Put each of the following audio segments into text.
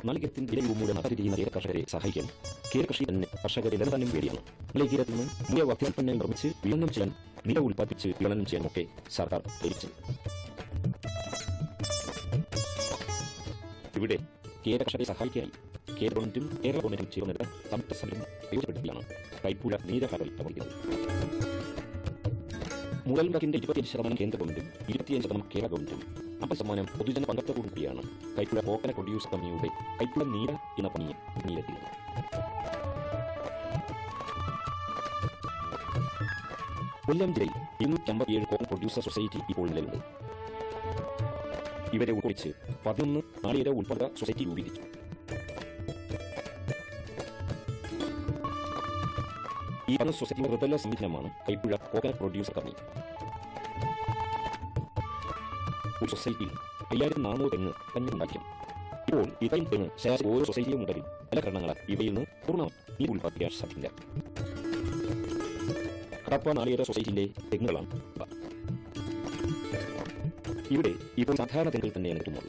നാളികേരത്തിന്റെ വിലയൂടെ നടത്തിയിരിക്കുന്ന കേര കർഷകരെ സഹായിക്കാൻ കേര കൃഷി തന്നെ കർഷകരെ നിലനിർത്താനും വേണ്ടിയാണ്. നാളികേരത്തിൽ നിന്ന് മൂല്യ വർദ്ധിതോൽപ്പന്നങ്ങൾ നിർമ്മിച്ച് വിപണനം ചെയ്യാൻ, നില ഉൽപ്പാദിപ്പിച്ച് വിപണനം ചെയ്യാനുമൊക്കെ സർക്കാർ പ്രേരിപ്പിച്ചത്. ഇവിടെ കേര കർഷകരെ സഹായിക്കായി കേരള ഗവൺമെന്റും കേരള ഗവൺമെന്റും ചേർന്നെടുത്ത സംയുക്ത സമരം പ്രയോജനപ്പെടുത്തിയാണ് കൈപ്പുഴ നീരഹാരൽ പ്രവർത്തിക്കുന്നത്. മുതൽ മുടക്കിന്റെ 25% കേന്ദ്ര ഗവൺമെന്റും 25% കേരള ഗവൺമെന്റും 50% പൊതുജന പങ്കെടുപ്പോടുകൂടിയാണ് കൈപ്പുഴ കോക്കനട്ട് പ്രൊഡ്യൂസർ കമ്പനിയുടെ കൈപ്പുഴ നീര എന്ന പണിയെ നീരെത്തിയത്. കൊല്ലം ജില്ലയിൽ 257 കോക്കനട്ട് പ്രൊഡ്യൂസർ സൊസൈറ്റി ഇപ്പോൾ നിലവിലുണ്ട്. ഇവരെ ഉൾക്കൊള്ളിച്ച് 11 നാളികേര ഉൽപ്പാദക സൊസൈറ്റി രൂപീകരിച്ചു. ഈ പറഞ്ഞ സൊസൈറ്റിയുടെ ത്രിതല സംവിധാനമാണ് കൈപ്പുഴ കോക്കനട്ട് പ്രൊഡ്യൂസർ കമ്പനി. ഒരു സൊസൈറ്റിയിൽ 5400 തെങ്ങ് തന്നെ ഉണ്ടാക്കും. ഇപ്പോൾ ഇത്രയും തെങ്ങ് ശരാശരി ഓരോ സൊസൈറ്റിയും ഉണ്ടെങ്കിൽ പല കാരണങ്ങളാൽ ഇവയിൽ നിന്ന് പൂർണ്ണമായി നീര് ഉൽപ്പാദിപ്പിക്കാൻ സാധിക്കില്ല. കടപ്പ നാളികേര സൊസൈറ്റിയിലെ തെങ്ങുകളാണ് ഇവിടെ ഇപ്പോൾ സാധാരണ തെങ്ങുകൾ തന്നെയാണ് കിട്ടുന്നത്.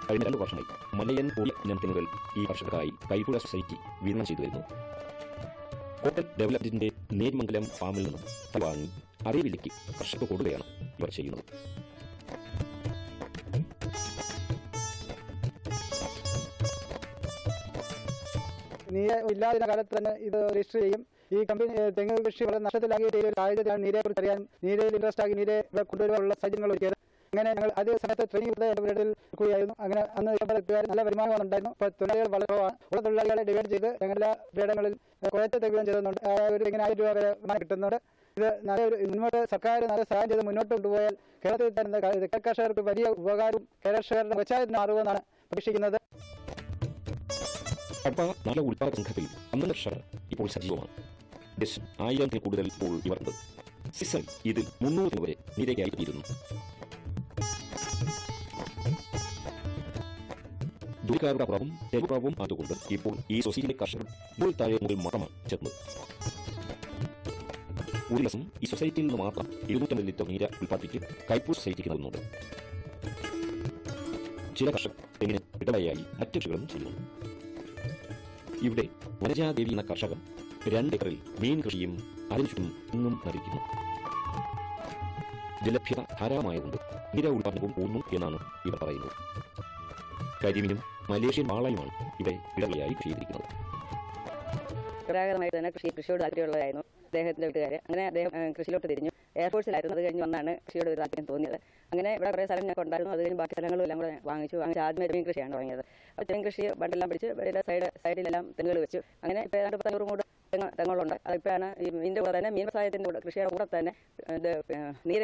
കഴിഞ്ഞ 2 വർഷമായി മലയൻ പൊടി ഇനം തെങ്ങുകൾ ഈ കർഷകർക്കായി കൈപ്പുഴ സൊസൈറ്റി വിതരണം ചെയ്തു വരുന്നു. കോക്കനട്ട് ഡെവലപ്മെന്റിന്റെ നേരിമംഗലം ഫാമിൽ നിന്ന് തൈ വാങ്ങി അതേ വിലയ്ക്ക് കർഷകർക്ക് കൊടുക്കുകയാണ് ഇവർ ചെയ്യുന്നത്. നീര ഇല്ലാതിരുന്ന കാലത്ത് തന്നെ ഇത് രജിസ്റ്റർ ചെയ്യും. ഈ കമ്പനി തെങ്ങ് കൃഷി വളരെ നഷ്ടത്തിലാക്കിയ ഒരു സാഹചര്യത്തിലാണ് നീരയെക്കുറിച്ച് അറിയാൻ നീരയിൽ ഇൻട്രസ്റ്റ് ആക്കി നീരെ ഇവിടെ കൊണ്ടുവരുവാനുള്ള സാഹചര്യങ്ങൾ ഒരുക്കിയത്. അങ്ങനെ ഞങ്ങൾ അതേ സമയത്ത് ട്രെയിനിങ് എടുക്കുകയായിരുന്നു. അങ്ങനെ അന്ന് നല്ല വരുമാനമാണ് ഉണ്ടായിരുന്നു. ഇപ്പോൾ തൊഴിലാളികൾ വളരെ കുറവാണ്. ഉള്ള തൊഴിലാളികളെ ഡിവൈഡ് ചെയ്ത് ഞങ്ങളുടെ ഇടങ്ങളിൽ കുറച്ച് തെങ്ങുകൾ ചെയ്തുന്നുണ്ട്. ഒരു തെങ്ങിന് 1000 രൂപ വരെ വരുമാനം കിട്ടുന്നുണ്ട്. ഇത് നല്ലൊരു മുന്നോട്ട് സർക്കാർ നല്ല സഹായം ചെയ്ത് മുന്നോട്ട് കൊണ്ടുപോയാൽ കേരളത്തിൽ തരുന്ന കർഷകർക്ക് വലിയ ഉപകാരവും കർഷകരുടെ മെച്ചായത്തിന് മാറുമെന്നാണ് പ്രതീക്ഷിക്കുന്നത്. കടപ്പ നല്ല ഉൽപ്പാദക സംഘത്തിൽ 12 കർഷകർ ഇപ്പോൾ സജീവമാണ്. 1000 കൂടുതൽ ഇപ്പോൾ ഇവരുണ്ട്. സീസൺ ഇതിൽ 300 വരെ നീരയ്ക്കായി തീരുന്നു. ജോലിക്കാരുടെ അഭാവം ചെലവ്പ്രഭാവവും അതുകൊണ്ട് ഇപ്പോൾ ഈ സൊസൈറ്റിയിലെ കർഷകർ മുതൽ താഴെ മുതൽ മാത്രമാണ് ചേർന്നത്. ഒരു ദിവസം ഈ സൊസൈറ്റിയിൽ നിന്ന് മാത്രം 250 ലിറ്റർ നീര ഉൽപ്പാദിപ്പിച്ച് കൈപ്പൂർ സൊസൈറ്റിക്ക് നൽകുന്നുണ്ട്. ചില കർഷകർ തെങ്ങിന് ഇടവയായി മറ്റു കൃഷികളും ചെയ്യുന്നു. ഇവിടെ വനജാദേവി എന്ന കർഷകർ 2 ഏക്കറിൽ മീൻ കൃഷിയും അതിനു ചുറ്റും തെങ്ങും നടിക്കുന്നു. ജലഭ്യത ധാരാളമായതുകൊണ്ട് നീര ഉൽപ്പാദനവും കൂടുന്നു എന്നാണ് ഇവർ പറയുന്നത്. കരിമീനും മലേഷ്യൻ വാളയുമാണ് ഇവിടെ ഇടവയായി ചെയ്തിരിക്കുന്നത്. പരമ്പരാഗതമായിട്ട് തന്നെ കൃഷിയോട് താല്പര്യമുള്ളതായിരുന്നു അദ്ദേഹത്തിന്റെ വീട്ടുകാരെ. അങ്ങനെ അദ്ദേഹം കൃഷിയിലോട്ട് തിരിഞ്ഞു. എയർഫോഴ്സിലായിരുന്നു. അത് കഴിഞ്ഞ് വന്നാണ് കൃഷിയോട് ഒരു താല്പര്യം തോന്നിയത്. അങ്ങനെ ഇവിടെ കുറേ സ്ഥലം ഞങ്ങൾക്ക് ഉണ്ടായിരുന്നു. അത് കഴിഞ്ഞ് ബാക്കി സ്ഥലങ്ങളും എല്ലാം കൂടെ വാങ്ങിച്ചു. ആദ്യമേ തെങ്ങിൻ കൃഷിയാണ് തുടങ്ങിയത്. അപ്പോൾ തെങ്ങിൻ കൃഷി ബണ്ടെല്ലാം പിടിച്ച് ഇവിടെ സൈഡിലെല്ലാം തെങ്ങുകൾ വെച്ചു. അങ്ങനെ ഇപ്പോൾ ഏതാണ്ട് 10 കൂടെ തെങ്ങുകളുണ്ട്. അതിപ്പോഴാണ് ഇതിൻ്റെ കൂടെ തന്നെ മീൻ വ്യവസായത്തിൻ്റെ കൂടെ കൃഷിയുടെ കൂടെ തന്നെ ഇത് നീര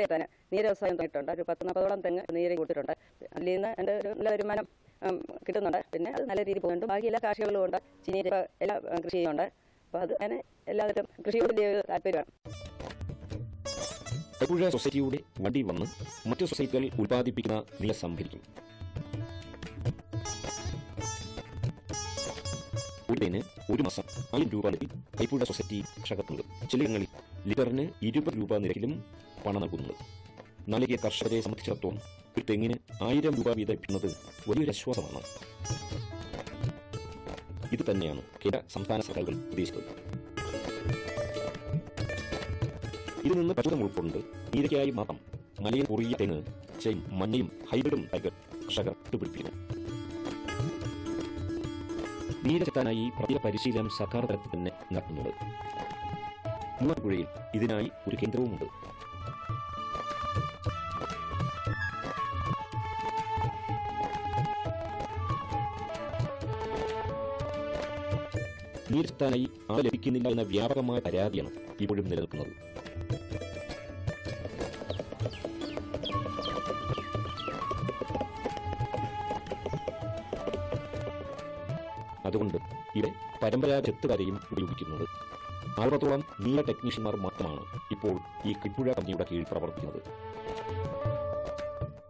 വ്യവസായം തുടങ്ങിയിട്ടുണ്ട്. ഒരു 10-40ഓളം തെങ്ങ് നീര കൊടുത്തിട്ടുണ്ട്. അതിൽ നിന്ന് എൻ്റെ ഒരു നല്ല വരുമാനം കിട്ടുന്നുണ്ട്. പിന്നെ അത് നല്ല രീതിയിൽ പോകുന്നുണ്ട്. ബാക്കി എല്ലാ കാർഷികകളും ഉണ്ട്. ചീനീര എല്ലാ കൃഷി ചെയ്യുന്നുണ്ട്. അപ്പോൾ അത് അങ്ങനെ എല്ലാവരും കൃഷിയോട് താല്പര്യമാണ്. കൈപ്പുഴ സൊസൈറ്റിയുടെ വണ്ടി വന്ന് മറ്റു സൊസൈറ്റികൾ ഉൽപ്പാദിപ്പിക്കുന്ന നീര സംഭരിക്കും. ഒരു മാസം 1000 രൂപ നിരക്കിൽ കൈപ്പുഴ സൊസൈറ്റി കർഷകർക്ക് ചിലയിടങ്ങളിൽ ലിറ്ററിന് 20 രൂപ നിരക്കിലും പണം നൽകുന്നുണ്ട്. നാളികേര കർഷകരെ സംബന്ധിച്ചിടത്തോളം ഒരു തെങ്ങിന് 1000 രൂപ വീതം ലഭിക്കുന്നത് വലിയൊരു ആശ്വാസമാണ്. ഇത് തന്നെയാണ് കേരള സംസ്ഥാന സർക്കാരുകൾ ഉദ്ദേശിക്കുന്നത്. ഇതിൽ നിന്ന് പ്രചോദനം ഉൾക്കൊണ്ട് നീരയ്ക്കായി മാത്രം മലയിൽ പൊറിയ തെങ്ങ്, ചെയും മഞ്ഞയും ഹൈബ്രിഡും തൈകൾ കർഷകർ ഇട്ടുപിടിപ്പിക്കുന്നു. നീര ചെത്താനായി പ്രത്യേക പരിശീലനം സർക്കാർ തലത്തിൽ തന്നെ നടത്തുന്നുണ്ട്. മൂവാറ്റുപുഴയിൽ ഇതിനായി ഒരു കേന്ദ്രവുമുണ്ട്. നീര് ചെത്താനായി ആളെ ലഭിക്കുന്നില്ല എന്ന വ്യാപകമായ പരാതിയാണ് ഇപ്പോഴും നിലനിൽക്കുന്നത്. അതുകൊണ്ട് ഇവിടെ പരമ്പരാഗത ചെത്തുകാരെയും ഉപയോഗിക്കുന്നത്. 60ഓളം നീല ടെക്നീഷ്യന്മാർ മാത്രമാണ് ഇപ്പോൾ ഈ കൈപ്പുഴ കമ്പനിയുടെ കീഴിൽ പ്രവർത്തിക്കുന്നത്.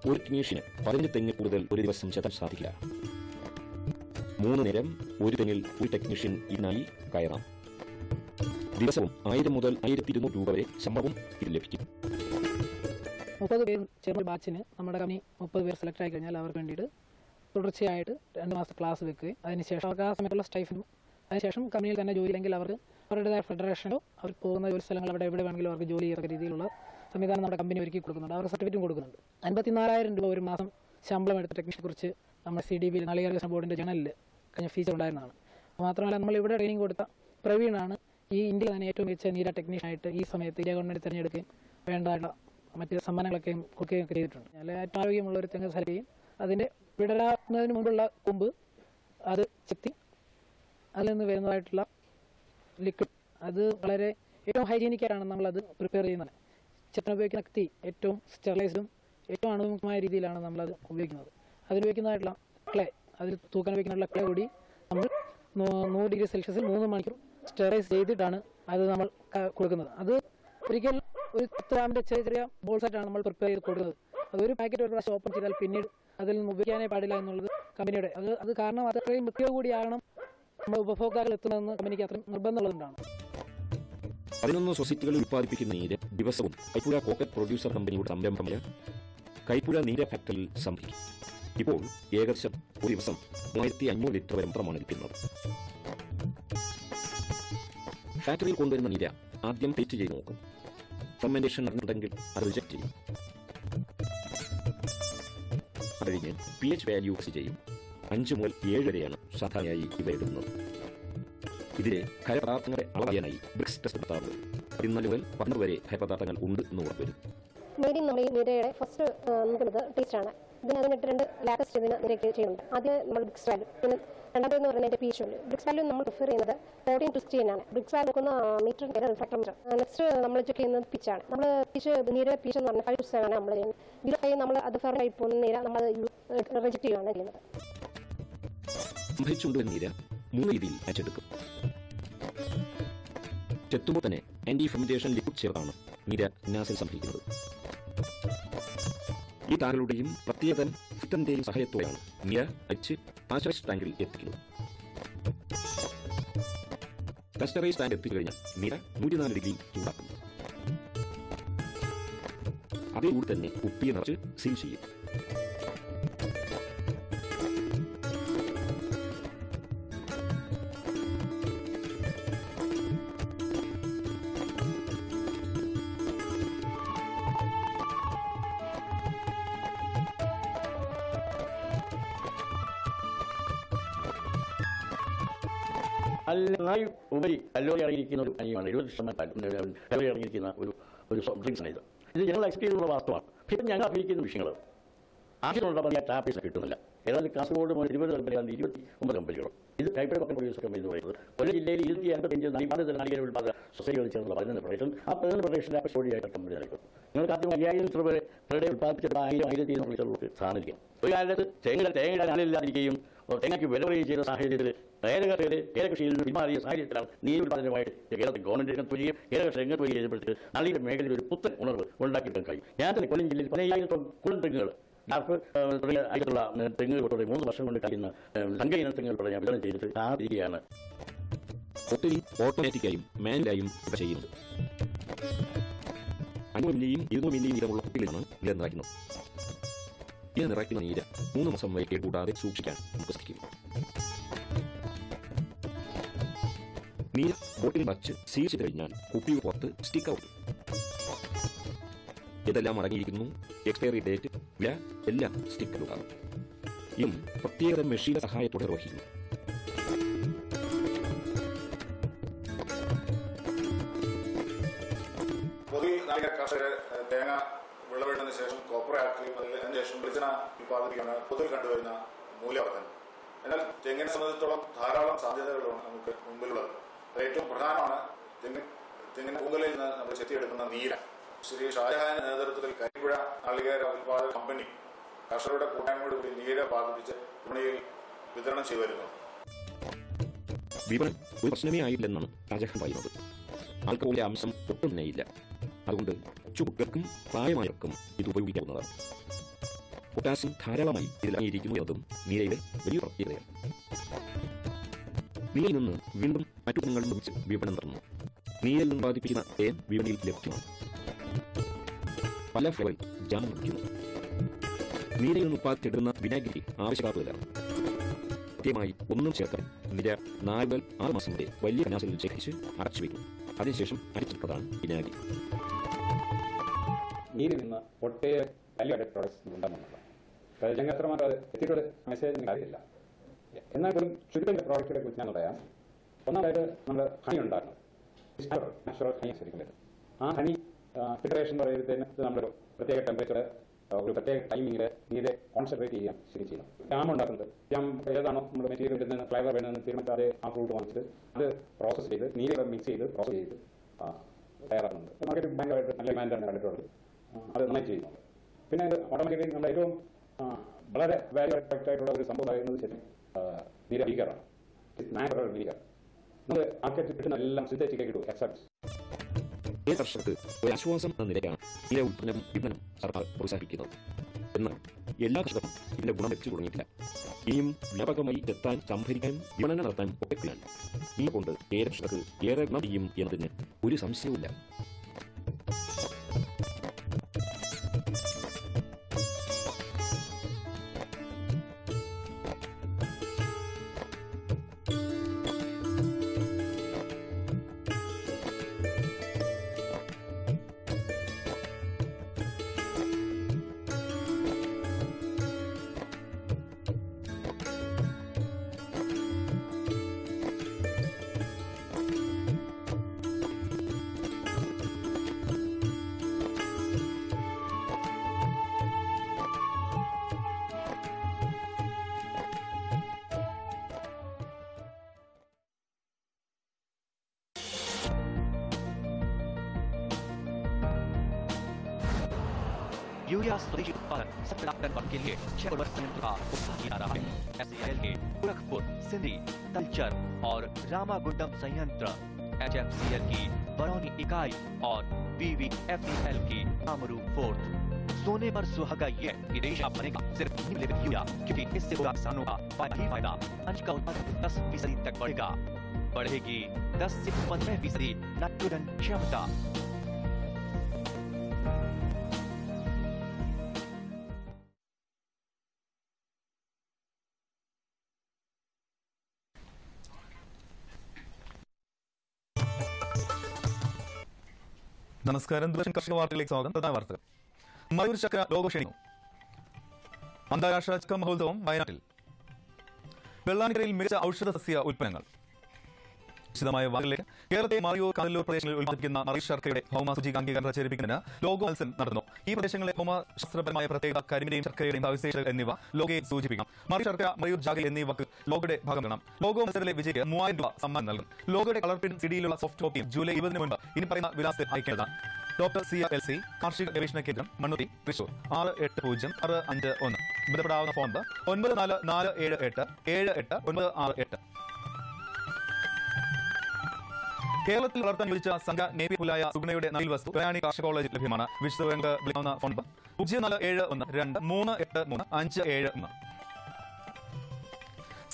ഒരു ടെക്നീഷ്യന് 15 തെങ്ങിൽ കൂടുതൽ ഒരു ദിവസം ചെത്താൻ സാധിക്കില്ല. 3 നേരം ഒരു തെങ്ങിൽ ഒരു ടെക്നീഷ്യൻ ഇതിനായി കയറാം. ദിവസവും 1000 മുതൽ 1200 രൂപ വരെ ശമ്പളവും ഇത് ലഭിക്കും. 30 പേർ ചേർന്ന ബാച്ചിന് നമ്മുടെ കമ്പനി 30 പേർ സെലക്ട് ആയി കഴിഞ്ഞാൽ അവർക്ക് വേണ്ടിയിട്ട് തുടർച്ചയായിട്ട് 2 മാസത്തെ ക്ലാസ് വെക്കുകയും അതിനുശേഷം അവർക്ക് ആ സമയത്തുള്ള സ്റ്റൈഫനും അതിനുശേഷം കമ്പനിയിൽ തന്നെ ജോലി ഇല്ലെങ്കിൽ അവർക്ക് അവരുടേതായ ഫെഡറേഷനോ അവർ പോകുന്ന ജോലി സ്ഥലങ്ങൾ അവിടെ എവിടെ വേണമെങ്കിലും അവർക്ക് ജോലി ചെയ്യത്തക്ക രീതിയിലുള്ള സംവിധാനം നമ്മുടെ കമ്പനി ഒരുക്കി കൊടുക്കുന്നുണ്ട്. അവർക്ക് സർട്ടിഫിക്കറ്റും കൊടുക്കുന്നുണ്ട്. 54,000 രൂപ ഒരു മാസം ശമ്പളം എടുത്ത ടെക്നീഷ്യനെക്കുറിച്ച് നമ്മുടെ CDB നാളികേര ബോർഡിൻ്റെ ജേണലിൽ കഴിഞ്ഞ ഫീച്ചർ ഉണ്ടായിരുന്നതാണ്. മാത്രമല്ല നമ്മളിവിടെ ട്രെയിനിങ് കൊടുത്ത പ്രവീണാണ് ഈ ഇന്ത്യയിൽ തന്നെ ഏറ്റവും മികച്ച നീര ടെക്നീഷ്യനായിട്ട് ഈ സമയത്ത് ഇന്ത്യ ഗവൺമെൻറ് തിരഞ്ഞെടുക്കുകയും വേണ്ടതായിട്ടുള്ള മറ്റ് സമ്മാനങ്ങളൊക്കെ കൊടുക്കുകയും ഒക്കെ ചെയ്തിട്ടുണ്ട്. നല്ല ഏറ്റവും ആരോഗ്യമുള്ള ഒരു തെങ്ങ് സൽക്കുകയും അതിൻ്റെ വിടരാകുന്നതിന് മുമ്പുള്ള കൊമ്പ് അത് ചെത്തി അതിൽ നിന്ന് വരുന്നതായിട്ടുള്ള ലിക്വിഡ് അത് വളരെ ഏറ്റവും ഹൈജീനിക്കായിട്ടാണ് നമ്മളത് പ്രിപ്പയർ ചെയ്യുന്നത്. ചെത്തൻ ഉപയോഗിക്കുന്ന കത്തി ഏറ്റവും സ്റ്റെറിലൈസ്ഡും ഏറ്റവും അണുമുഖമായ രീതിയിലാണ് നമ്മളത് ഉപയോഗിക്കുന്നത്. അതിലുപയോഗിക്കുന്നതായിട്ടുള്ള ക്ലേ അതിൽ തൂക്കാൻ ഉപയോഗിക്കുന്നതായിട്ടുള്ള ക്ലേ കൂടി നമ്മൾ 100 ഡിഗ്രി സെൽഷ്യസിൽ 3 മണിക്കൂർ സ്റ്റെറിലൈസ് ചെയ്തിട്ടാണ് അത് നമ്മൾ കൊടുക്കുന്നത്. അത് ഒരിക്കൽ ഒരു 10 ഗ്രാമിൻ്റെ ചെറിയ ബോൾസായിട്ടാണ് നമ്മൾ പ്രിപ്പയർ ചെയ്ത് കൊടുക്കുന്നത്. അതൊരു പാക്കറ്റ് ഒരു പ്രാവശ്യം ഓപ്പൺ ചെയ്താൽ പിന്നീട് അതിൽ നിന്ന് ഉപയോഗിക്കാനേ പാടില്ല എന്നുള്ളത് കമ്പനിയുടെ അത് കാരണം അത്രയും വൃത്തിയോ കൂടിയാകണം നമ്മൾ ഉപഭോക്താക്കൾ എത്തുന്നതെന്ന് കമ്പനിക്ക് അത്രയും നിർബന്ധമുള്ളതുകൊണ്ടാണ്. 11 സൊസൈറ്റികളിൽ ഉത്പാദിപ്പിക്കുന്ന നീര് ദിവസവും കൈപ്പുഴ കോക്കറ്റ് പ്രൊഡ്യൂസർ കമ്പനിയുടെ സംരംഭമായ കൈപ്പുഴ നീര ഫാക്ടറിയിൽ സംഭരിക്കും. ഇപ്പോൾ ഏകദേശം ഒരു ദിവസം 1500 ലിറ്റർ വരെ മാത്രമാണ് ലഭിക്കുന്നത്. ഫാക്ടറിയിൽ കൊണ്ടുവരുന്ന നീര ആദ്യം ടേസ്റ്റ് ചെയ്ത് നോക്കും. ഫെർമെന്റേഷൻ നടന്നിട്ടുണ്ടെങ്കിൽ അത് റിജക്ട് ചെയ്യും. അത് കഴിഞ്ഞ് pH വാല്യൂ ടെസ്റ്റ് ചെയ്യും. 5 മുതൽ 7 വരെയാണ് സാധാരണയായി ഇവ എടുക്കുന്നത്. ഇതിലെ ഖരപദാർത്ഥങ്ങളെ അളവറിയാനായി ബ്രിക്സ് ടെസ്റ്റ് നടത്താറുണ്ട്. 14 മുതൽ 12 വരെ ഖരപദാർത്ഥങ്ങൾ ഉണ്ട് എന്ന് ഉറപ്പുവരും. മെയ്ഡിൻ നമ്മൾ ഈ നീരയുടെ ഫസ്റ്റ് നോക്കുന്നത് ടേസ്റ്റാണ്. അതിനിട്ട് 2 ലാറ്റസ്റ്റ് ഇതിന് നിരക്ക് ചെയ്യുന്നുണ്ട്. ആദ്യം നമ്മൾ ബ്രിക്സ് വാല്യൂ, പിന്നെ രണ്ടാമതെന്ന് പറഞ്ഞാൽ pH വാല്യൂ. ബ്രിക്സ് വാല്യൂ നമ്മൾ പ്രിഫർ ചെയ്യുന്നത് 14 to 16 ആണ്. ബ്രിക്സ് വാല്യൂ നോക്കുന്ന മീറ്റർ പേര് റിഫ്രാക്ടർ മീറ്റർ. നെക്സ്റ്റ് നമ്മൾ ചെക്ക് ചെയ്യുന്നത് പിച്ചാണ്. നമ്മൾ നീരയുടെ pH എന്ന് പറഞ്ഞാൽ 5 to 7 ആണ് നമ്മൾ ചെയ്യുന്നത്. 0.5 നമ്മൾ അത് ഫെർമെന്റ് ആയി പോകുന്ന നീര നമ്മൾ റിജക്ട് ചെയ്യുകയാണ് ചെയ്യുന്നത്. സംഭരിച്ചുകൊണ്ടുവരുന്ന നീര 3 രീതിയിൽ അച്ചെടുക്കും. ചെത്തുമ്പോൾ തന്നെ ആന്റി ഫെർമെന്റേഷൻ ലിക്വിഡ് ചേർത്താണ് നീര നാസിൽ സംഭരിക്കുന്നത്. ഈ താരങ്ങളുടെയും പ്രത്യേകതരം ഫിറ്ററിന്റെയും സഹായത്തോടെയാണ് നീര അച്ച് പാസ്ചറൈസ്ഡ് ടാങ്കിൽ എത്തിക്കുന്നത്. പാസ്ചറൈസ്ഡ് ടാങ്ക് എത്തിക്കഴിഞ്ഞാൽ നീര 104 ഡിഗ്രി ചൂടാക്കുന്നു. അതേകൂടി തന്നെ കുപ്പിയെ നിറച്ച് സീൽ ചെയ്യും. നന്നായി ഉപരി കല്ലോറി അടങ്ങിയിരിക്കുന്ന ഒരു പാനീയമാണ്. 70% കല്ലോറി അടങ്ങിയിരിക്കുന്ന ഒരു ഡ്രിങ്ക്സാണ് ഇത്. ഞങ്ങൾ എക്സ്പീരിയൻസ് ഉള്ള വാസ്തവമാണ്. പിന്നെ ഞങ്ങൾ അഭിനയിക്കുന്ന വിഷയങ്ങൾ ആവശ്യമുള്ള പറഞ്ഞാൽ ടാപ്പീസ് കിട്ടുന്നില്ല. ഏതാണ്ട് കാസർഗോഡ് മുതൽ 20 കമ്പനികളാണ്, 29 കമ്പനികളും. ഇത് കൈപ്പഴ പക്കം പ്രൊഡ്യൂസർ കമ്പനി എന്ന് പറയുന്നത്. കൊല്ലം ജില്ലയിൽ 255 നാളികേര ഉത്പാദക സൊസൈറ്റികൾ ചേർന്നുള്ള 11 ഫെഡറേഷൻ. ആ 11 ഫെഡറേഷൻ്റെ അപ്പശോടിയായിട്ട് കമ്പനി നടക്കും. നിങ്ങൾക്ക് ആദ്യം 5000 ലിറ്റർ വരെ പെർ ഡേ ഉത്പാദിപ്പിച്ചിട്ട് 1000-1200 ലിറ്റർ നമുക്ക് സാധിക്കും. ഒരു കാലത്ത് തേങ്ങയുടെ ആളില്ലാതിരിക്കുകയും തേങ്ങയ്ക്ക് വില കുറയുകയും ചെയ്ത സാഹചര്യത്തിൽ ഏലകൃഷിയിൽ നിന്ന് പിന്മാറിയ സാഹചര്യത്തിലാണ് നീര് ഉത്പാദനമായിട്ട് കേരളത്തിൽ ഗവൺമെന്റ് രംഗത്ത് വരികയും ഏലകൃഷി രംഗത്ത് വരികയും ചെയ്തപ്പോഴത്തേക്ക് നളിയുടെ മേഖലയിൽ ഒരു പുത്തൻ ഉണർവ് ഉണ്ടാക്കിയെടുക്കാൻ കഴിയും. ഞാൻ തന്നെ കൊല്ലം ജില്ലയിൽ 15,000 കുളം തെങ്ങുകൾ ആയിട്ടുള്ള തെങ്ങുകൾ കൊണ്ടുപോയി 3 വർഷം കൊണ്ട് കഴിയുന്ന സംഘയിന തെങ്ങുകൾ ഞാൻ വിതരണം ചെയ്തിട്ട് ആ രീതിയാണ് ഓട്ടോമാറ്റിക്കായും മാനുവലായും ഇവ ചെയ്യുന്നത്. 500 മില്ലിയും 200 മില്ലിയും വീതമുള്ള കുപ്പികളിലാണ് നീര് നിറയ്ക്കുന്നത്. ഇത് നിറയ്ക്കുന്ന നീര് 3 മാസം വരെ കേടുകൂടാതെ സൂക്ഷിക്കാൻ നമുക്ക് സാധിക്കും. നീര് ബോട്ടിൽ വച്ച് സീൽ ചെയ്ത് കഴിഞ്ഞാൽ കുപ്പിയുടെ പുറത്ത് സ്റ്റിക്ക് ഔട്ട്. ഇതെല്ലാം അടങ്ങിയിരിക്കുന്നു. എക്സ്പയറി ഡേറ്റ്, വില എല്ലാം സ്റ്റിക്കറുകളാണ്. ഇതും പ്രത്യേക മെഷീന്റെ സഹായത്തോടെ നിർവഹിക്കുന്നു. പൊതുവിൽ നാളികേര കർഷകർ തേങ്ങ വിളവെടുത്തതിന് ശേഷം കൊപ്രയാക്കുകയും അതിനുശേഷം വെളിച്ചെണ്ണ ഉൽപ്പാദിപ്പിക്കുകയാണ് പൊതുവിൽ കണ്ടുവരുന്ന മൂല്യവർദ്ധന. എന്നാൽ തെങ്ങിനെ സംബന്ധിച്ചിടത്തോളം ധാരാളം സാധ്യതകളാണ് നമുക്ക് മുമ്പിലുള്ളത്. ഏറ്റവും പ്രധാനമാണ് തെങ്ങിന്റെ പൂങ്കലിൽ നിന്ന് നമ്മൾ ചെത്തിയെടുക്കുന്ന നീര. ശ്രീ ഷാജഹാന്റെ നേതൃത്വത്തിൽ കൈപ്പുഴ നാളികേര ഉത്പാദക കമ്പനി കർഷകരുടെ കൂട്ടായ്മയോട് കൂടി നീര പാകിപ്പിച്ച് വിപണിയിൽ വിതരണം ചെയ്തു വരുന്നു. വിപണനം ഒരു പ്രശ്നമേ ആയില്ലെന്നാണ് ഷാജഹാൻ പറയുന്നത്. ആൽക്കഹോളിന്റെ അംശം ഒട്ടും തന്നെയില്ല. അതുകൊണ്ട് കൊച്ചുകുട്ടികൾക്കും പ്രായമായവർക്കും ഇത് ഉപയോഗിക്കാവുന്നതാണ്. പൊട്ടാസ്യം ധാരാളമായി ഇതിലടങ്ങിയിരിക്കുന്നു എന്നതും നീരയിലെ വലിയ പ്രത്യേകതയാണ്. നീരിൽ നിന്ന് വീണ്ടും മറ്റു ഗുണങ്ങൾ നിർമ്മിച്ച് വിപണനം നടന്നു. നീരിൽ നിന്ന് ഉത്പാദിപ്പിക്കുന്ന തേൻ വിപണിയിൽ ലഭ്യമാണ്. പല ഫ്ലേവറിൽ ജാം ലഭിക്കുന്നു. നീരയിൽ നിന്ന് ഉത്പാദിച്ചെടുക്കുന്ന വിനാഗിരി ആവശ്യക്കാർക്കില്ല. കൃത്യമായി ഒന്നും ചേർക്കാൻ നിര 4 മുതൽ 6 മാസം വരെ വലിയ കനാസിൽ ശേഖരിച്ച് അടച്ചു വയ്ക്കും. അതിനുശേഷം അരിച്ചെടുത്തതാണ് വിനാഗിരി. നീരിൽ നിന്ന് ഒട്ടേറെ വാല്യൂ ആഡഡ് പ്രോഡക്ട്സ് ഉണ്ടാകുന്നുണ്ട്. ഞങ്ങൾ എത്രമാത്രം എത്തിയിട്ടൊരു മെസ്സേജ് അറിയില്ല. എന്നാൽ പോലും ചുരുക്കം പ്രോഡക്റ്റുകളെ കുറിച്ച് ഞാൻ പറയാം. ഒന്നാമതായിട്ട് നമ്മൾ ഹണി ഉണ്ടാക്കണം. നാച്ചുറൽ ഹണി ശരിക്കും വരും. ആ ഹണി ഫിൽട്രേഷൻ പറയുന്നതിന് നമ്മൾ പ്രത്യേക ടെമ്പറേച്ചർ ഒരു പ്രത്യേക ടൈമിങ്ങിൽ നീരെ കോൺസെൻട്രേറ്റ് ചെയ്യാൻ ശരി ചെയ്യണം. ജാം ഉണ്ടാക്കുന്നത് ജാം ഏതാണോ നമ്മൾ മെറ്റീരിയൽ വരുന്ന ഫ്ലേവർ വേണമെന്ന് തീരുമാനിക്കാതെ ആ ഫ്രൂട്ട് വാങ്ങിച്ചിട്ട് അത് പ്രോസസ്സ് ചെയ്ത് നീരെ മിക്സ് ചെയ്ത് പ്രോസസ് ചെയ്ത് തയ്യാറാക്കുന്നുണ്ട്. മാർക്കറ്റ് ഭയങ്കരമായിട്ട് നല്ല ഡിമാൻഡാണ് കണ്ടിട്ടുള്ളത്. അത് നന്നായി ചെയ്യുന്നുണ്ട്. പിന്നെ അത് ഓട്ടോമാറ്റിക്കലി നമ്മുടെ ഏറ്റവും വളരെ വാല്യൂ ആയിട്ടുള്ള ഒരു സംഭവം പറയുന്നത് ശരി നീര വീഗറാണ്. നാച്ചുറൽ വീഗർ. നമ്മൾ മാർക്കറ്റിൽ കിട്ടുന്ന എല്ലാം സിന്തറ്റിക് കിട്ടും എക്സെപ്റ്റ്. കർഷകർക്ക് ഒരു ആശ്വാസം എന്ന നിലയാണ് നീര ഉൽപ്പന്നം വിപണനം സർക്കാർ പ്രോത്സാഹിക്കുന്നത്. എന്നാൽ എല്ലാ കർഷകരും ഇതിന്റെ ഗുണം ലഭിച്ചു തുടങ്ങിയിട്ടില്ല. ഇനിയും വ്യാപകമായി എത്താൻ, സംഭരിക്കാനും വിപണനം നടത്താൻ ഒക്കെയാണ്. ഈ കൊണ്ട് കർഷകർക്ക് ഏറെ ഗുണം ചെയ്യും എന്നതിന് ഒരു സംശയവുമില്ല. यूरिया स्वदेशी उत्पादन 70 लाख टन के लिए 6 वर्ष संयंत्र का उत्साह किया रहा है। SCIL के गोरखपुर, सिंधी, तलचर और रामागुंडम संयंत्र, HFCL की बरौनी इकाई और BVFCL की कामरू फोर्थ। सोने पर सुहागा ये कि देश अब बनेगा सिर्फ निम्नलिखित यूरिया, क्योंकि इससे होगा किसानों का फायदा ही फायदा। अंश का उत्पादन 10% तक बढ़ेगा। बढ़ेगी 10 से 15% नाइट्रोजन क्षमता। നമസ്കാരം. ദൂരദർശൻ കർഷക വാർത്തകളിലേക്ക് സ്വാഗതം. പ്രധാന വാർത്തകൾ. മയൂർ ചക്ര ലോഗോ ക്ഷണിക്കുന്നു. അന്താരാഷ്ട്ര ചക്ക മഹോത്സവം വയനാട്ടിൽ. വെള്ളാനിക്കരയിൽ മികച്ച ഔഷധ സസ്യ ഉൽപ്പന്നങ്ങൾ. വിശദമായ വാർത്തകളിലേക്ക്. കേരളത്തെ മറയൂർ, കടലൂർ പ്രദേശങ്ങളിൽ ഉത്പാദിപ്പിക്കുന്ന മറയൂർ ശർക്കരയുടെ ഭൗമസൂചിക അംഗീകാരം പ്രചരിപ്പിക്കുന്നതിന് ലോഗോ മത്സരം നടത്തുന്നു. ഈ പ്രദേശങ്ങളിലെ ഭൗമശാസ്ത്രപരമായ പ്രത്യേകത, കരിമിന്റെയും ശർക്കരയുടെയും സവിശേഷതകൾ എന്നിവ ലോഗോയെ സൂചിപ്പിക്കണം. മറയൂർ ശർക്കര, മറയൂർ ജാഗൽ എന്നീ വാക്ക് ലോഗോയുടെ ഭാഗം വേണം. ലോഗോ മത്സരത്തിലെ വിജയിക്ക് 3000 രൂപ സമ്മാനം നൽകും. ലോഗോയുടെ കളർ പ്രിന്റ് സിഡിയിലുള്ള സോഫ്റ്റ് കോപ്പിയും ജൂലൈ 20 മുൻപ് ഇനി പറയുന്ന വിലാസത്തിൽ അയക്കേണ്ടതാണ്. ഡോക്ടർ CLC കാർഷിക ഗവേഷണ കേന്ദ്രം, മണ്ണുത്തി, തൃശൂർ 680651. ബന്ധപ്പെടാവുന്ന ഫോൺ 9447878968. കേരളത്തിൽ വളർത്താൻ യോജിച്ച സംഘ നേപ്പിയ പുലായ സുഗുണയുടെ നൈൽ വസ്തു പ്രയാണി കാർഷിക കോളേജിൽ ലഭ്യമാണ്. വിശദവിവരങ്ങൾക്ക് വിളിക്കാവുന്ന ഫോൺ 0471233571.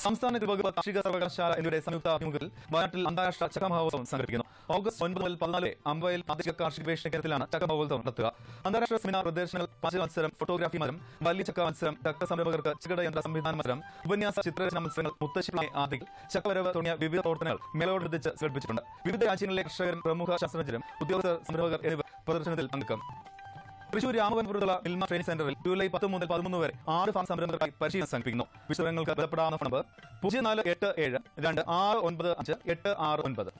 സംസ്ഥാന കൃഷിവകുപ്പ്, കാർഷിക സർവകലാശാല എന്നിവയുടെ സംയുക്ത ആഭിമുഖ്യത്തിൽ വയനാട്ടിൽ അന്താരാഷ്ട്ര ചക്ക മഹോത്സവം സംഘടിപ്പിക്കുന്നു. ഓഗസ്റ്റ് 9 മുതൽ 14 വരെ അമ്പയിൽ പ്രാദേശിക കാർഷിക ഗവേഷണ കേന്ദ്രത്തിലാണ് ചക്ക മഹോത്സവം നടത്തുക. അന്താരാഷ്ട്ര സെമിനാർ, പ്രദർശനങ്ങൾ, പാചക മത്സരം, ഫോട്ടോഗ്രാഫി മത്സരം, വലിയ ചക്ക മത്സരം, ചക്ക സംരംഭകർക്ക് ചെറുകിട യന്ത്ര സംവിധാന മത്സരം, ഉപന്യാസ ചിത്രരചന മത്സരങ്ങൾ, മുത്തശ്ശിപ്ലായ ആദികൾ, ചക്കവരവ് തുടങ്ങിയ വിവിധ പ്രവർത്തനങ്ങൾ മേളോടനുബന്ധിച്ച് സംഘടിപ്പിച്ചിട്ടുണ്ട്. വിവിധ രാജ്യങ്ങളിലെ കർഷകരും പ്രമുഖ ശാസ്ത്രജ്ഞരും ഉദ്യോഗസ്ഥർ, സംരംഭകർ എന്നിവർ പ്രദർശനത്തിൽ പങ്കെടുക്കും. തൃശൂർ രാമപുരത്തുള്ള മിൽമ ട്രെയിനിംഗ് സെന്ററിൽ ജൂലൈ 10 മുതൽ 13 വരെ 6 ഫാം സംരംഭകർക്കായി പരിശീലനം സംഘടിപ്പിക്കുന്നു. വിശദങ്ങൾക്ക് ബന്ധപ്പെടാവുന്ന ഫോൺ 0487269589.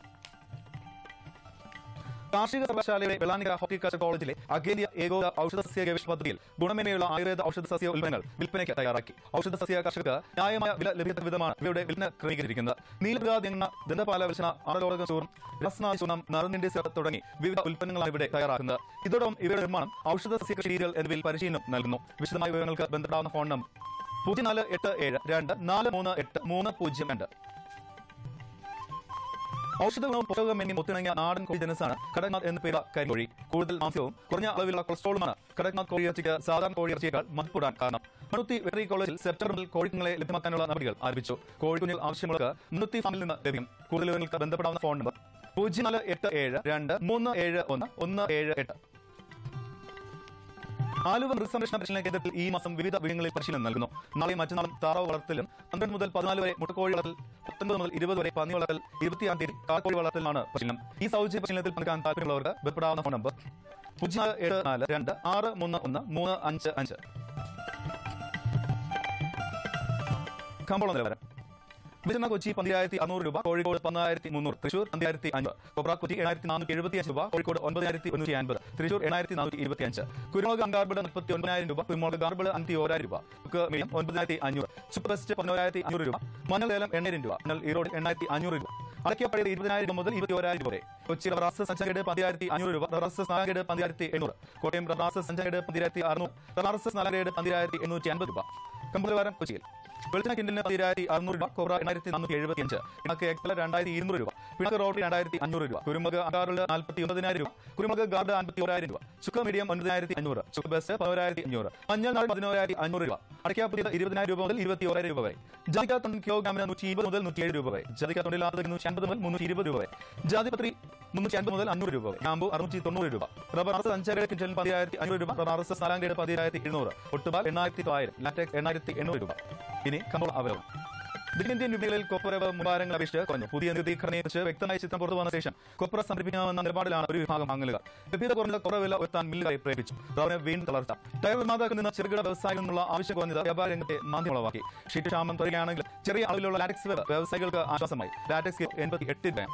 കാർഷിക സർവകലാശാലയുടെ വെള്ളാനിക്കര ഹോർട്ടിക്കൾച്ചർ കോളേജിലെ അഖിലേന്ത്യാ ഏകോദ ഔഷധ സസ്യ ഗവേഷണ പദ്ധതിയിൽ ഗുണമേന്മയുള്ള ആയുർവേദ ഔഷധ സസ്യ ഉൽപ്പന്നങ്ങൾ വിൽപ്പനയ്ക്ക് തയ്യാറാക്കി. ഔഷധ സസ്യ കർഷകർക്ക് ന്യായമായ വില ലഭിക്കുന്ന വിധമാണ് ഇവയുടെ വിൽപ്പന ക്രമീകരിച്ചിരിക്കുന്നത്. നീലപ്രകാശ എണ്ണ, ദന്തപാല വെളിച്ചെണ്ണ, ആടലോടകം ചൂർണം, രസ്നാദി ചൂർണം, നറുനിണ്ടി സിറപ്പ് തുടങ്ങി വിവിധ ഉൽപ്പന്നങ്ങളാണ് ഇവിടെ തയ്യാറാക്കുന്നത്. ഇതോടൊപ്പം ഇവയുടെ നിർമ്മാണം, ഔഷധ സസ്യ കൃഷി രീതികൾ എന്നിവയിൽ പരിശീലനം നൽകുന്നു. വിശദമായ വിവരങ്ങൾക്ക് ബന്ധപ്പെടാവുന്ന ഫോൺ 048724383002. ഔഷധ ഗുണവും പോഷകമേന്മയും ഒത്തിണങ്ങിയ നാടൻ കോഴി ജനസാണ് കടക്നാഥ് എന്ന പേരുള്ള കരിങ്കോഴി. കൂടുതൽ മാംസ്യവും കുറഞ്ഞ അളവിലുള്ള കൊളസ്ട്രോളുമാണ് കടക്നാഥ് കോഴിയിറച്ചിക്ക് സാധാരണ കോഴിയിറച്ചിയേക്കാൾ മതിപ്പൂടാൻ കാരണം. മണ്ണുത്തി വെറ്ററിനറി കോളേജിൽ സെപ്റ്റംബർ മുതൽ കോഴിക്കുഞ്ഞുങ്ങളെ ലഭ്യമാക്കാനുള്ള നടപടികൾ ആരംഭിച്ചു. കോഴിക്കുഞ്ഞുങ്ങൾ ആവശ്യമുള്ളത് മണ്ണുത്തി ഫാമിൽ നിന്ന് ലഭ്യം. കൂടുതൽ വിവരങ്ങൾക്ക് ബന്ധപ്പെടാവുന്ന ഫോൺ 0487237117. ആലുവ മൃഗസംരക്ഷണ പരിശീലന കേന്ദ്രത്തിൽ ഈ മാസം വിവിധ വിഷയങ്ങളിൽ പരിശീലനം നൽകുന്നു. നാളെയും മറ്റന്നാളും താറാവ് വളർത്തലും 12 മുതൽ 14 വരെ മുട്ടക്കോഴി വളർത്തൽ, 19 മുതൽ 20 വരെ പന്നി വളർത്തൽ, 26 തീയതി കാക്കോഴി വളർത്തലാണ് പരിശീലനം. ഈ സൗജന്യ പരിശീലനത്തിൽ പങ്കെടുക്കാൻ താല്പര്യമുള്ളവർക്ക് ബന്ധപ്പെടാവുന്ന ഫോൺ നമ്പർ 0742631355. കമ്പോളം നിലവാരം. വിജന കൊച്ചി 12600 രൂപ, കോഴിക്കോട് 11300, തൃശൂർ 5500, കൊപ്ര കൊച്ചി 7475 രൂപ, കോഴിക്കോട് 9150, തൃശൂർ 8425, കുരുമുളക് അങ്കാർബിള് 49000 രൂപ, കുരുമുളക് ഗാർബിള് 51000 രൂപ, മീഡിയം 9500, സൂപ്പർ ബെസ്റ്റ് 11500 രൂപ, മഞ്ഞൾ ലേലം 8000 രൂപ, മഞ്ഞൾ ഈറോഡ് 8500 രൂപ, അടയ്ക്കപ്പഴയത് 20000 രൂപ മുതൽ 21000 രൂപ വരെ. കൊച്ചി റബ്രാസ് സഞ്ചാരക്കേട് 10500 രൂപ, റബ്രാസ് സ്നാലക്കേട് 11800, കോട്ടയം റബ്രാസ് സഞ്ചാരക്കേട് 11600, റബ്രാസ് സ്നാലക്കേട് 11850 രൂപ. കമ്പനിവാരം കൊച്ചിയിൽ വെളിച്ചെണ്ണ കിൻഡലിന് 11600 രൂപ, കോബ്ര 8475, പിണക്ക് എക്സല 2200 രൂപ, പിണക്ക് റോട്ടറി 2500 രൂപ, കുരുമുളക് അങ്കാറുള്ള 49000 രൂപ, കുരുമുളക് ഗാർഡ് 51000 രൂപ, ചുക്ക് മീഡിയം 9500, ചുക്ക് ബെസ്റ്റ് 11500, മഞ്ഞൾ നാൾ 11500 രൂപ, അടയ്ക്കാപ്പുതിയത് 20000 രൂപ മുതൽ 21000 രൂപ വരെ. ജാതിക്ക തൊണ്ട് കിലോഗ്രാമിന് 120 മുതൽ 107 രൂപ വരെ. ജാതിക്ക തൊണ്ടില്ലാത്തത് 250 മുതൽ 320 രൂപ വരെ. ജാതിപത്രി 350 മുതൽ 500 രൂപ വരെ. ഗ്രാമ്പു 690 രൂപ. റബ്ബർ സഞ്ചാരയുടെ ക്വിന്റലിന് 10500 രൂപ, റബ്ബർ സാലാങ്കയുടെ 11700, ഒട്ടുപാൽ 8900, ലാറ്റക്സ് 8800 രൂപ. ഇനി കമ്പോളം അവലോകനം. ദക്ഷിണേന്ത്യൻ വിപണികളിൽ കൊപ്രവ് മുമ്പാരങ്ങൾ അപേക്ഷിച്ച് കുറഞ്ഞു. പുതിയ നികുതി ഘടനയെക്കുറിച്ച് വ്യക്തമായ ചിത്രം പുറത്തു വന്ന ശേഷം കൊപ്ര സംഭരിപ്പിക്കാമെന്ന നിലപാടിലാണ് ഒരു വിഭാഗം വാങ്ങലുകാർ. ലഭ്യത കുറഞ്ഞ കൊപ്ര വില ഉയർത്താൻ മില്ലുകാരെ പ്രേരിപ്പിച്ചു. റബ്ബറിനെ വീണ്ടും തളർത്താം. ടയർ നിർമ്മാതാക്കളിൽ നിന്ന് ചെറുകിട വ്യവസായികളിൽ നിന്നുള്ള ആവശ്യം കുറഞ്ഞത് വ്യാപാര രംഗത്തെ മാന്ദ്യം ഉളവാക്കി. ഷീറ്റ് ക്ഷാമം തുടരുകയാണെങ്കിൽ ചെറിയ അളവിലുള്ള ലാറ്റക്സ് വ്യവസായികൾക്ക് ആശ്വാസമായി. Latex 88 gram.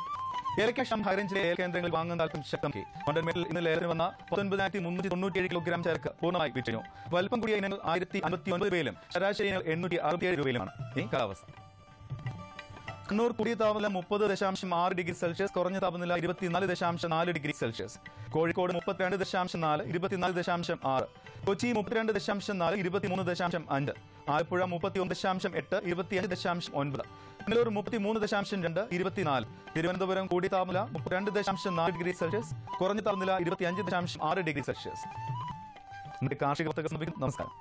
ഏലക്കാശം ഹൈറേഞ്ചിലെ ഏല കേന്ദ്രങ്ങളിൽ വാങ്ങുന്ന താല്പര്യം ശക്തമാക്കി. വണ്ടൻമേട്ടിൽ ഇന്ന് ലേലത്തിന് വന്ന 19397 കിലോഗ്രാം ചരക്ക് പൂർണ്ണമായി വിറ്റഴിഞ്ഞു. വലിപ്പം കൂടിയ ഇനങ്ങൾ 1059 രൂപയിലും ശരാശരി ഇനങ്ങൾ 867 രൂപയിലുമാണ്. ഈ കാലാവസ്ഥ. കണ്ണൂർ കൂടിയ താപനില 30.6 ഡിഗ്രി സെൽഷ്യസ്, കുറഞ്ഞ താപനില 24.4 ഡിഗ്രി സെൽഷ്യസ്. കോഴിക്കോട് 32.4, 24.6, കൊച്ചി 32.4, 23.5, ആലപ്പുഴ 31.8, 25.9, കണ്ണൂർ 33.2, 24, തിരുവനന്തപുരം കൂടിയ താപനില 32.4 ഡിഗ്രി സെൽഷ്യസ്, കുറഞ്ഞ താപനില 25.6 ഡിഗ്രി സെൽഷ്യസ്. കാർഷിക വാർത്തകൾ സമാപിക്കുന്നു. നമസ്കാരം.